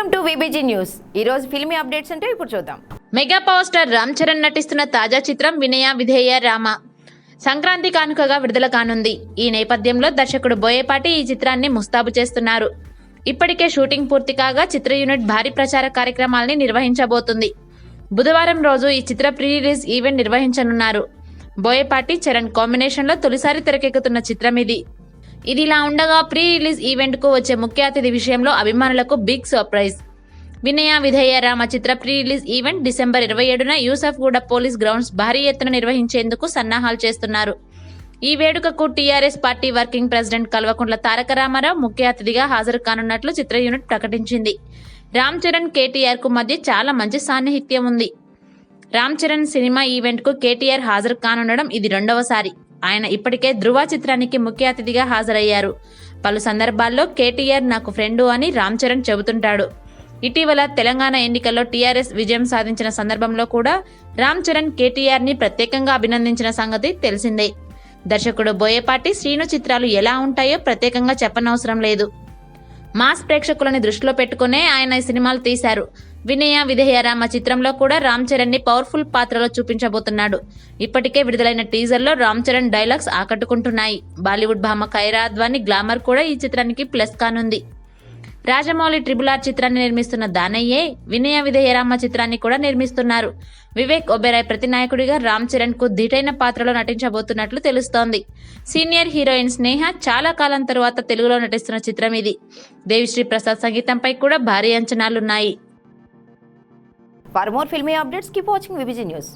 Welcome to VBG news. ఈ రోజు filmy updates అంటే ఇప్పుడు చూద్దాం. Mega power star Ram Charan నటిస్తున్న తాజా చిత్రం వినయ విధేయ రామ సంక్రాంతి కానుకగా విడుదల కానుంది. ఈ నేపథ్యంలో దర్శకుడు బోయపాటి ఈ చిత్రాన్ని ముస్తాబు చేస్తున్నారు. ఇప్పటికే షూటింగ్ పూర్తి కాగా చిత్ర యూనిట్ భారీ ప్రచార కార్యక్రమాల్ని నిర్వహించబోతుంది. బుధవారం రోజు ఈ చిత్ర ప్రీ రిలీజ్ ఈవెంట్ నిర్వహించనున్నారు. బోయపాటి చరణ్ కాంబినేషన్లో తొలిసారి తెరకెక్కుతున్న చిత్రం ఇది. ఇదిలా ఉండగా ప్రీ రిలీజ్ ఈవెంట్ కు వచ్చే ముఖ్య అతిథి విషయంలో అభిమానులకు బిగ్ సర్ప్రైజ్. వినయ విధేయ రామ చిత్ర ప్రీ రిలీజ్ ఈవెంట్ డిసెంబర్ 27న యూసఫ్గూడ పోలీస్ గ్రౌండ్స్ భారీ ఎత్తున నిర్వహించేందుకు సన్నాహాలు చేస్తున్నారు. ఈ వేడుకకు TRS party working president Kalvakuntla Taraka Ramarao ముఖ్య అతిథిగా హాజరు కానున్నట్లు చిత్ర యూనిట్ ప్రకటించింది. రామ్ చరణ్ కేటీఆర్ కు మధ్య చాలా మంచి సాన్నిహిత్యం ఉంది. రామ్ చరణ్ సినిమా ఈవెంట్ కు కేటీఆర్ హాజరు కానుండడం ఇది రెండవసారి. ఆయన ఇప్పటికే ధృవ చిత్రానికి ముఖ్య అతిథిగా హాజరయ్యారు. పలు సందర్భాల్లో కేటీఆర్ నాకు ఫ్రెండు అని రామ్ చరణ్ చెబుతుంటాడు. ఇటీవల తెలంగాణ ఎన్నికల్లో టీఆర్ఎస్ విజయం సాధించిన సందర్భంలో కూడా రామ్ చరణ్ కేటీఆర్ ని ప్రత్యేకంగా అభినందించిన సంగతి తెలిసిందే. దర్శకుడు బోయపాటి శ్రీను చిత్రాలు ఎలా ఉంటాయో ప్రత్యేకంగా చెప్పనవసరం లేదు. మాస్ ప్రేక్షకులని దృష్టిలో పెట్టుకునే ఆయన ఈ సినిమాలు తీశారు. వినయ విధేయ రామ చిత్రంలో కూడా రామ్ చరణ్ ని పవర్ఫుల్ పాత్రలో చూపించబోతున్నాడు. ఇప్పటికే విడుదలైన టీజర్ లో రామ్ చరణ్ డైలాగ్స్ ఆకట్టుకుంటున్నాయి. బాలీవుడ్ భామ కైరా అద్వానీ గ్లామర్ కూడా ఈ చిత్రానికి ప్లస్ కానుంది. రాజమౌళి RRR చిత్రాన్ని నిర్మిస్తున్న దానయ్యే వినయ విధేయ రామ చిత్రాన్ని కూడా నిర్మిస్తున్నారు. వివేక్ ఒబెరాయ్ ప్రతినాయకుడిగా రామ్ చరణ్ కు ధీటైన పాత్రలో నటించబోతున్నట్లు తెలుస్తోంది. సీనియర్ హీరోయిన్ స్నేహ చాలా కాలం తరువాత తెలుగులో నటిస్తున్న చిత్రం ఇది. దేవిశ్రీ ప్రసాద్ సంగీతంపై కూడా భారీ అంచనాలున్నాయి. For more filmy updates, keep watching VBG news.